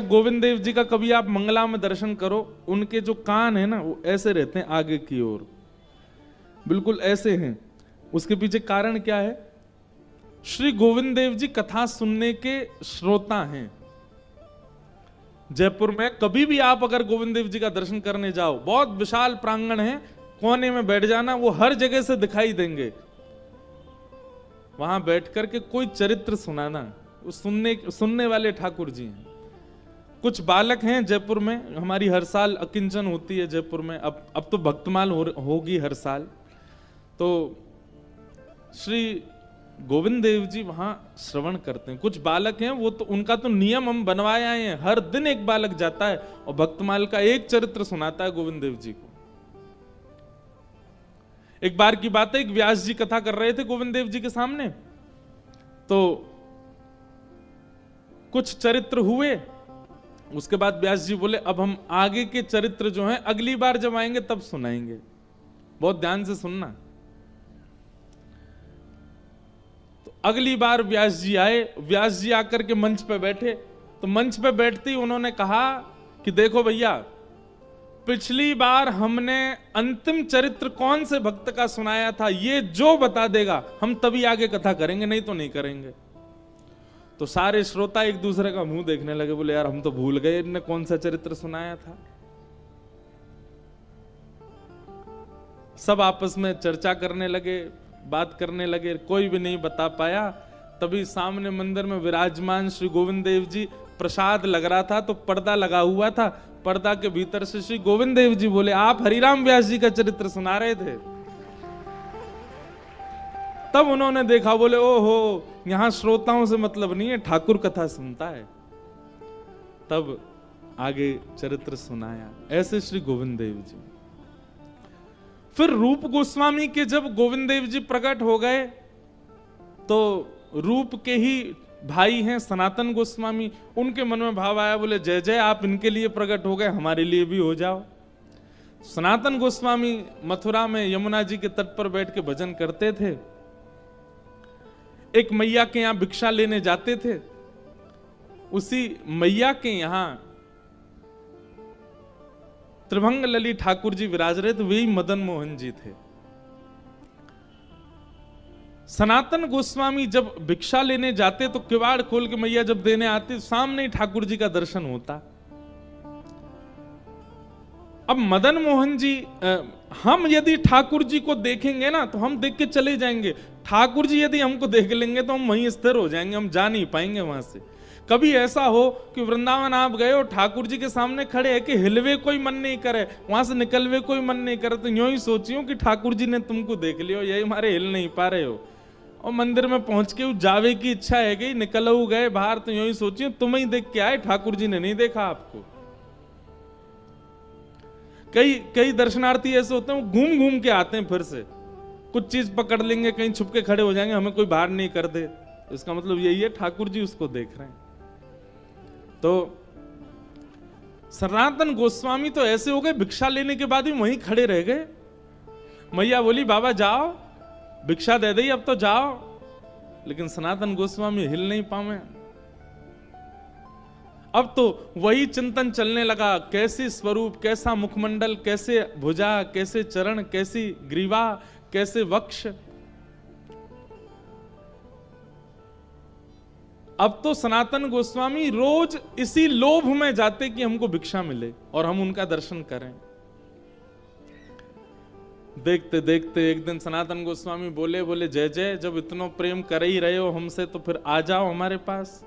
गोविंद देव जी का कभी आप मंगला में दर्शन करो, उनके जो कान है ना वो ऐसे रहते हैं आगे की ओर, बिल्कुल ऐसे हैं। उसके पीछे कारण क्या है? श्री गोविंद देव जी कथा सुनने के श्रोता हैं। जयपुर में कभी भी आप अगर गोविंद देव जी का दर्शन करने जाओ, बहुत विशाल प्रांगण है, कोने में बैठ जाना, वो हर जगह से दिखाई देंगे। वहां बैठ करके कोई चरित्र सुनाना, वो सुनने वाले ठाकुर जी हैं। कुछ बालक हैं जयपुर में, हमारी हर साल अकिंचन होती है जयपुर में, अब तो भक्तमाल होगी हर साल। तो श्री गोविंद देव जी वहां श्रवण करते हैं। कुछ बालक हैं, वो तो उनका तो नियम हम बनवाए आए हैं, हर दिन एक बालक जाता है और भक्तमाल का एक चरित्र सुनाता है गोविंद देव जी को। एक बार की बात है, एक व्यास जी कथा कर रहे थे गोविंद देव जी के सामने, तो कुछ चरित्र हुए। उसके बाद व्यास जी बोले अब हम आगे के चरित्र जो हैं अगली बार जब आएंगे तब सुनाएंगे, बहुत ध्यान से सुनना। तो अगली बार व्यास जी आए, व्यास जी आकर के मंच पे बैठे, तो मंच पे बैठते ही उन्होंने कहा कि देखो भैया, पिछली बार हमने अंतिम चरित्र कौन से भक्त का सुनाया था, ये जो बता देगा हम तभी आगे कथा करेंगे, नहीं तो नहीं करेंगे। तो सारे श्रोता एक दूसरे का मुंह देखने लगे, बोले यार हम तो भूल गए इनने कौन सा चरित्र सुनाया था। सब आपस में चर्चा करने लगे, बात करने लगे, कोई भी नहीं बता पाया। तभी सामने मंदिर में विराजमान श्री गोविंद देव जी, प्रसाद लग रहा था तो पर्दा लगा हुआ था, पर्दा के भीतर से श्री गोविंद देव जी बोले आप हरिराम व्यास जी का चरित्र सुना रहे थे। तब उन्होंने देखा, बोले ओहो, यहां श्रोताओं से मतलब नहीं है, ठाकुर कथा सुनता है। तब आगे चरित्र सुनाया। ऐसे श्री गोविंद देव जी। फिर रूप गोस्वामी के जब गोविंद देव जी प्रकट हो गए, तो रूप के ही भाई हैं सनातन गोस्वामी, उनके मन में भाव आया, बोले जय जय, आप इनके लिए प्रकट हो गए, हमारे लिए भी हो जाओ। सनातन गोस्वामी मथुरा में यमुना जी के तट पर बैठ के भजन करते थे। एक मैया के यहां भिक्षा लेने जाते थे, उसी मैया के यहां त्रिभंग लली ठाकुर जी विराज रहे थे, वही मदन मोहन जी थे। सनातन गोस्वामी जब भिक्षा लेने जाते तो किवाड़ खोल के मैया जब देने आती, सामने ही ठाकुर जी का दर्शन होता। अब मदन मोहन जी, हम यदि ठाकुर जी को देखेंगे ना तो हम देख के चले जाएंगे, ठाकुर जी यदि हमको देख लेंगे तो हम वहीं स्थिर हो जाएंगे, हम जा नहीं पाएंगे वहां से। कभी ऐसा हो कि वृंदावन आप गए और ठाकुर जी के सामने खड़े है कि हिलवे कोई मन नहीं करे, वहां से निकलवे कोई मन नहीं करे, तो यूं ही सोचियो कि ठाकुर जी ने तुमको देख लियो, यही हमारे हिल नहीं पा रहे हो, और मंदिर में पहुंच के जावे की इच्छा है कि निकल गए बाहर, तो यूं ही सोचियो तुम ही देख के आए, ठाकुर जी ने नहीं देखा आपको। कई दर्शनार्थी ऐसे होते हैं, वो घूम घूम के आते हैं, फिर से कुछ चीज पकड़ लेंगे, कहीं छुप के खड़े हो जाएंगे, हमें कोई बाहर नहीं कर दे, इसका मतलब यही है ठाकुर जी उसको देख रहे हैं। तो सनातन गोस्वामी तो ऐसे हो गए, भिक्षा लेने के बाद भी वहीं खड़े रह गए। मैया बोली बाबा जाओ, भिक्षा दे दी, अब तो जाओ, लेकिन सनातन गोस्वामी हिल नहीं पावे। अब तो वही चिंतन चलने लगा, कैसे स्वरूप, कैसा मुखमंडल, कैसे भुजा, कैसे चरण, कैसी ग्रीवा, कैसे वक्ष। अब तो सनातन गोस्वामी रोज इसी लोभ में जाते कि हमको भिक्षा मिले और हम उनका दर्शन करें। देखते देखते एक दिन सनातन गोस्वामी बोले जय जय, जब इतना प्रेम कर ही रहे हो हमसे तो फिर आ जाओ हमारे पास।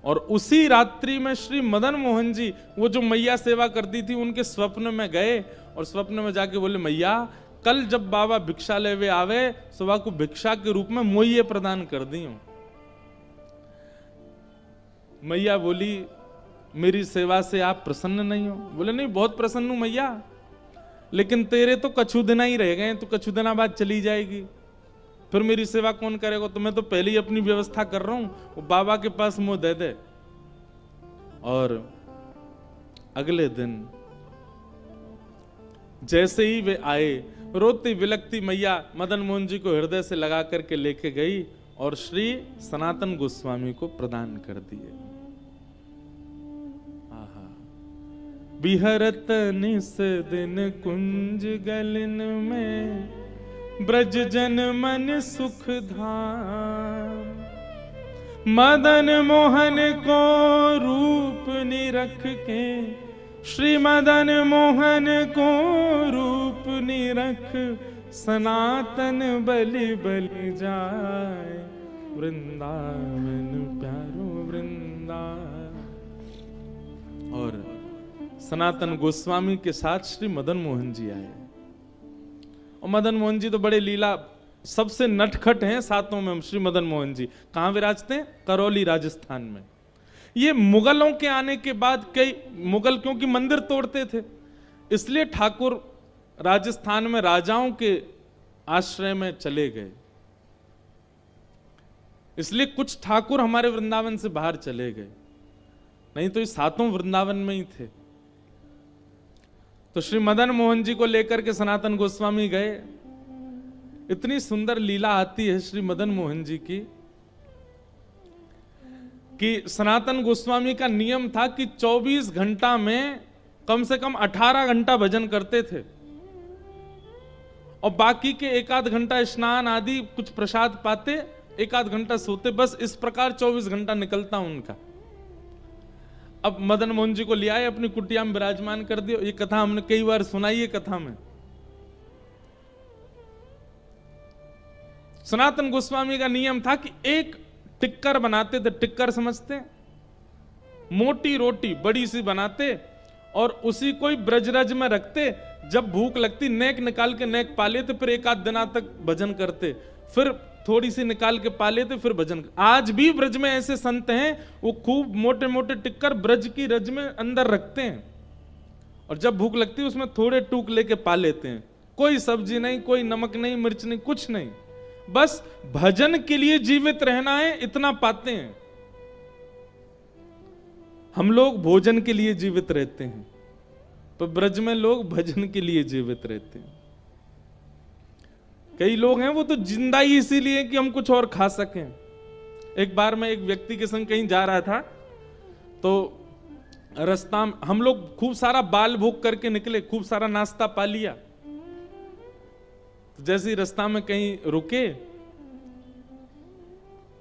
और उसी रात्रि में श्री मदन मोहन जी, वो जो मैया सेवा करती थी, उनके स्वप्न में गए और स्वप्न में जाके बोले मैया, कल जब बाबा भिक्षा लेवे आवे, सुबह को भिक्षा के रूप में मोइये प्रदान कर दी हूं। मैया बोली मेरी सेवा से आप प्रसन्न नहीं हो? बोले नहीं, बहुत प्रसन्न हूं मैया, लेकिन तेरे तो कछु दिन ही रह गए, तो कछु दिना बाद चली जाएगी, फिर मेरी सेवा कौन करेगा? तो मैं तो पहले ही अपनी व्यवस्था कर रहा हूं, वो बाबा के पास मुंह दे दे। और अगले दिन जैसे ही वे आए, रोती विलकती मैया मदन मोहन जी को हृदय से लगा करके लेके गई और श्री सनातन गोस्वामी को प्रदान कर दिए। बिहरत निस दिन कुंज गलिन में, ब्रज जन मन सुख धाम। मदन मोहन को रूप निरख के, श्री मदन मोहन को रूप निरख, सनातन बलि बलि जाए, वृंदावन प्यारो वृंदावन। और सनातन गोस्वामी के साथ श्री मदन मोहन जी आए। और मदन मोहन जी तो बड़े लीला, सबसे नटखट हैं सातों में श्री मदन मोहन जी। कहां विराजते हैं? करौली राजस्थान में। ये मुगलों के आने के बाद, कई मुगल क्योंकि मंदिर तोड़ते थे, इसलिए ठाकुर राजस्थान में राजाओं के आश्रय में चले गए। इसलिए कुछ ठाकुर हमारे वृंदावन से बाहर चले गए, नहीं तो ये सातों वृंदावन में ही थे। तो श्री मदन मोहन जी को लेकर के सनातन गोस्वामी गए। इतनी सुंदर लीला आती है श्री मदन मोहन जी की कि सनातन गोस्वामी का नियम था कि 24 घंटा में कम से कम 18 घंटा भजन करते थे, और बाकी के एक आध घंटा स्नान आदि कुछ प्रसाद पाते, एक आध घंटा सोते। बस इस प्रकार 24 घंटा निकलता उनका। अब मदन मोहन जी को ले आए, अपनी कुटिया में विराजमान कर दियो। ये कथा हमने कई बार सुनाई है कथा में। सनातन गोस्वामी का नियम था कि एक टिक्कर बनाते थे। टिक्कर समझते हैं? मोटी रोटी बड़ी सी बनाते और उसी को ही ब्रजरज में रखते। जब भूख लगती नेक निकाल के नेक पा लेते, फिर एक आध दिन तक भजन करते, फिर थोड़ी सी निकाल के पा लेते, फिर भजन। आज भी ब्रज में ऐसे संत हैं, वो खूब मोटे मोटे टिक्कर ब्रज की रज में अंदर रखते हैं, और जब भूख लगती है उसमें थोड़े टूक लेके पा लेते हैं। कोई सब्जी नहीं, कोई नमक नहीं, मिर्च नहीं, कुछ नहीं, बस भजन के लिए जीवित रहना है, इतना पाते हैं। हम लोग भोजन के लिए जीवित रहते हैं, पर ब्रज में लोग भजन के लिए जीवित रहते हैं। कई लोग हैं वो तो जिंदा ही इसीलिए कि हम कुछ और खा सकें। एक बार मैं एक व्यक्ति के संग कहीं जा रहा था, तो रास्ता में हम लोग खूब सारा बाल भोग करके निकले, खूब सारा नाश्ता पा लिया। जैसे ही रास्ता में कहीं रुके,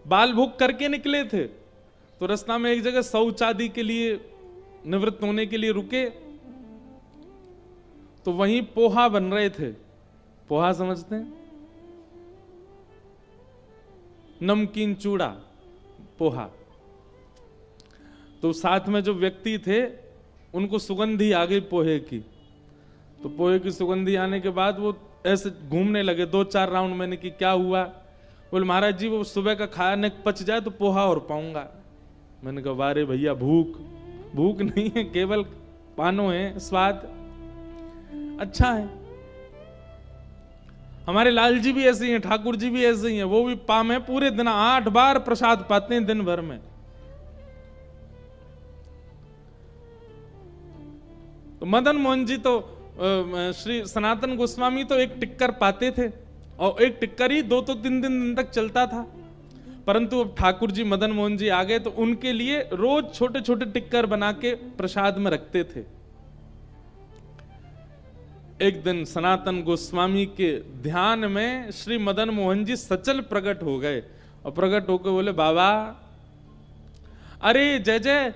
बाल भोग करके निकले थे, तो रास्ता में एक जगह शौच आदि के लिए निवृत्त होने के लिए रुके, तो वहीं पोहा बन रहे थे। पोहा समझते हैं? नमकीन चूड़ा पोहा। तो साथ में जो व्यक्ति थे उनको सुगंधी आ गई पोहे की। तो पोहे की सुगंधी आने के बाद वो ऐसे घूमने लगे 2-4 राउंड। मैंने कि क्या हुआ? बोले महाराज जी वो सुबह का खाने पच जाए तो पोहा और पाऊंगा। मैंने कहा वारे भैया, भूख नहीं है, केवल पानो है, स्वाद अच्छा है। हमारे लाल जी भी ऐसे ही हैं, ठाकुर जी भी ऐसे ही हैं, वो भी पा में पूरे दिन 8 बार प्रसाद पाते हैं दिन भर में। तो मदन मोहन जी तो श्री सनातन गोस्वामी तो एक टिक्कर पाते थे, और एक टिक्कर ही 2-3 दिन तक चलता था। परंतु अब ठाकुर जी मदन मोहन जी आ गए, तो उनके लिए रोज छोटे छोटे टिक्कर बना के प्रसाद में रखते थे। एक दिन सनातन गोस्वामी के ध्यान में श्री मदन मोहन जी सचल प्रकट हो गए, और प्रकट होकर बोले बाबा, अरे जय जय,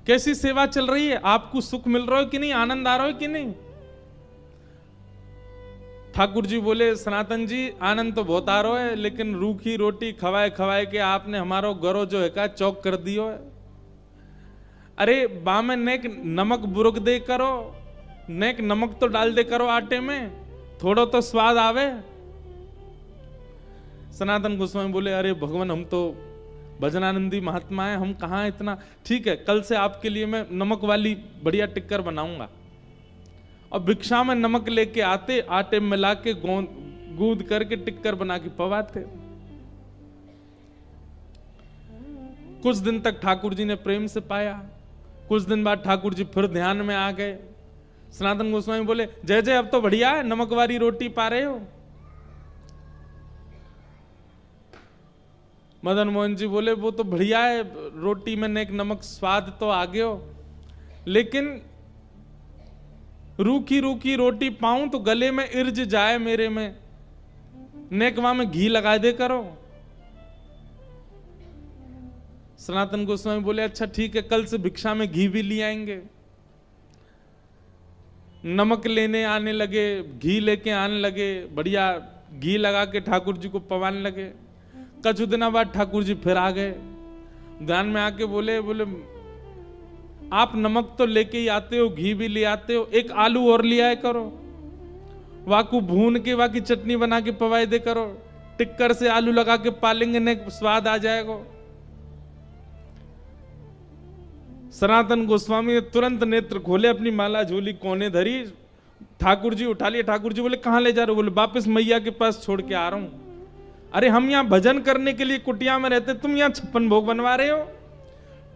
कैसी सेवा चल रही है? आपको सुख मिल रहा है कि नहीं? आनंद आ रहा है कि नहीं? ठाकुर जी बोले सनातन जी, आनंद तो बहुत आ रहा है, लेकिन रूखी रोटी खवाए खवाए के आपने हमारा गौरव जो है का चौक कर दियो है। अरे बामे नेक नमक बुरक दे करो, नेक नमक तो डाल दे करो आटे में, थोड़ा तो स्वाद आवे। सनातन गोस्वामी बोले अरे भगवान, हम तो भजनानंदी महात्मा है, हम कहाँ इतना। ठीक है, कल से आपके लिए मैं नमक वाली बढ़िया टिक्कर बनाऊंगा। और भिक्षा में नमक लेके आते, आटे में मिला के गूंद करके टिक्कर बना के पवाते। कुछ दिन तक ठाकुर जी ने प्रेम से पाया। कुछ दिन बाद ठाकुर जी फिर ध्यान में आ गए। सनातन गोस्वामी बोले जय जय, अब तो बढ़िया है, नमक वाली रोटी पा रहे हो। मदन मोहन जी बोले वो तो बढ़िया है, रोटी में नेक नमक स्वाद तो आ गयो, लेकिन रूखी रूखी रोटी पाऊं तो गले में इर्ज जाए मेरे में, नेकवा में घी लगा दे करो। सनातन गोस्वामी बोले अच्छा ठीक है, कल से भिक्षा में घी भी ले आएंगे। नमक लेने आने लगे, घी लेके आने लगे, बढ़िया घी लगा के ठाकुर जी को पवाने लगे। कुछ दिन बाद ठाकुर जी फिर आ गए, ध्यान में आके बोले आप नमक तो लेके ही आते हो, घी भी ले आते हो, एक आलू और ले आए करो, वाकू भून के वाकी चटनी बना के पवाए दे करो, टिक्कर से आलू लगा के पालेंगे ने स्वाद आ जाएगा। सनातन गोस्वामी ने तुरंत नेत्र खोले, अपनी माला झोली कोने धरी, ठाकुर जी उठा लिए। ठाकुर जी बोले कहां ले जा रहे हो? बोले वापस मैया के पास छोड़ के आ रहा हूं। अरे हम यहां भजन करने के लिए कुटिया में रहते, तुम यहां 56 भोग बनवा रहे हो।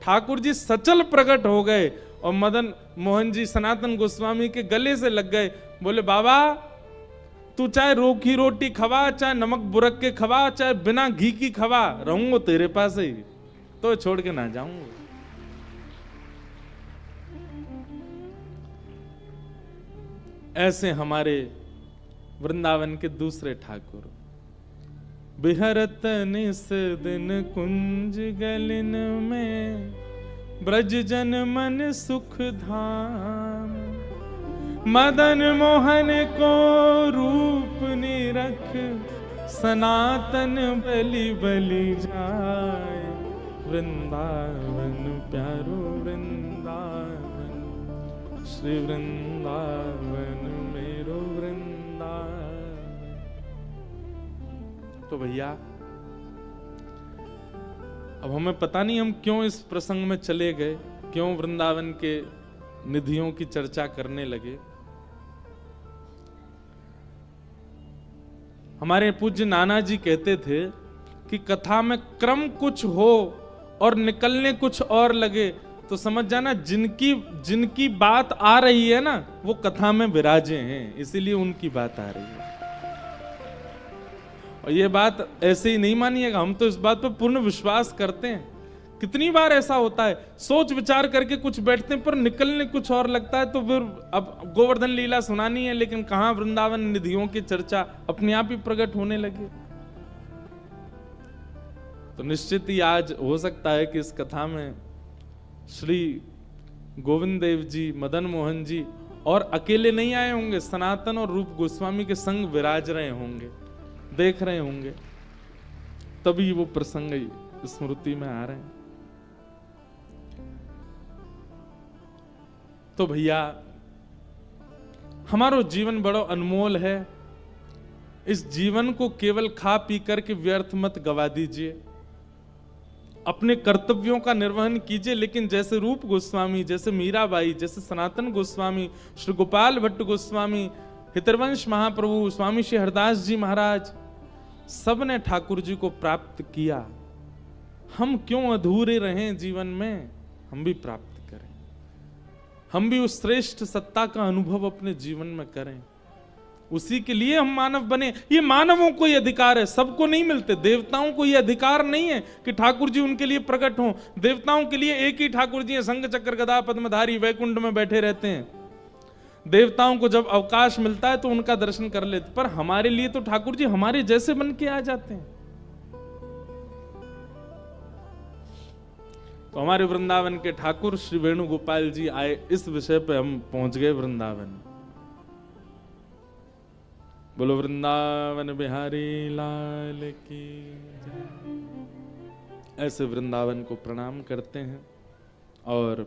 ठाकुर जी सचल प्रकट हो गए और मदन मोहन जी सनातन गोस्वामी के गले से लग गए। बोले बाबा तू चाहे रोखी रोटी खवा, चाहे नमक बुरक के खवा, चाहे बिना घी की खवा, रहूंगा तेरे पास ही, तो छोड़ के ना जाऊंगा। ऐसे हमारे वृंदावन के दूसरे ठाकुर, बिहरत निस दिन कुंज गलिन में, ब्रज जन मन सुख धाम, मदन मोहन को रूप निरख, सनातन बलि बलि जाए, वृंदावन प्यारो वृंदावन, श्री वृंदावन मेरो वृंदावन। तो भैया अब हमें पता नहीं हम क्यों इस प्रसंग में चले गए, क्यों वृंदावन के निधियों की चर्चा करने लगे। हमारे पूज्य नाना जी कहते थे कि कथा में क्रम कुछ हो और निकलने कुछ और लगे तो समझ जाना जिनकी बात आ रही है ना वो कथा में विराजे हैं, इसीलिए उनकी बात आ रही है। और ये बात ऐसे ही नहीं मानिएगा, हम तो इस बात पर पूर्ण विश्वास करते हैं। कितनी बार ऐसा होता है, सोच विचार करके कुछ बैठते हैं पर निकलने कुछ और लगता है। तो फिर अब गोवर्धन लीला सुनानी है, लेकिन कहां वृंदावन निधियों की चर्चा अपने आप ही प्रकट होने लगी। तो निश्चित ही आज हो सकता है कि इस कथा में श्री गोविंद देव जी, मदन मोहन जी और अकेले नहीं आए होंगे, सनातन और रूप गोस्वामी के संग विराज रहे होंगे, देख रहे होंगे, तभी वो प्रसंग स्मृति में आ रहे हैं। तो भैया हमारा जीवन बड़ा अनमोल है, इस जीवन को केवल खा पी करके व्यर्थ मत गवा दीजिए, अपने कर्तव्यों का निर्वहन कीजिए। लेकिन जैसे रूप गोस्वामी, जैसे मीराबाई, जैसे सनातन गोस्वामी, श्री गोपाल भट्ट गोस्वामी, हितरवंश महाप्रभु, स्वामी श्री हरदास जी महाराज, सब ने ठाकुर जी को प्राप्त किया। हम क्यों अधूरे रहें जीवन में? हम भी प्राप्त करें, हम भी उस श्रेष्ठ सत्ता का अनुभव अपने जीवन में करें। उसी के लिए हम मानव बने। ये मानवों को ये अधिकार है, सबको नहीं मिलते। देवताओं को ये अधिकार नहीं है कि ठाकुर जी उनके लिए प्रकट हों। देवताओं के लिए एक ही ठाकुर जी हैं, शंख चक्र गदा पद्मधारी, वैकुंठ में बैठे रहते हैं। देवताओं को जब अवकाश मिलता है तो उनका दर्शन कर लेते, पर हमारे लिए तो ठाकुर जी हमारे जैसे बन के आ जाते हैं। तो हमारे वृंदावन के ठाकुर श्री वेणुगोपाल जी आए, इस विषय पे हम पहुंच गए वृंदावन। बोलो वृंदावन बिहारी लाल की जय। ऐसे वृंदावन को प्रणाम करते हैं और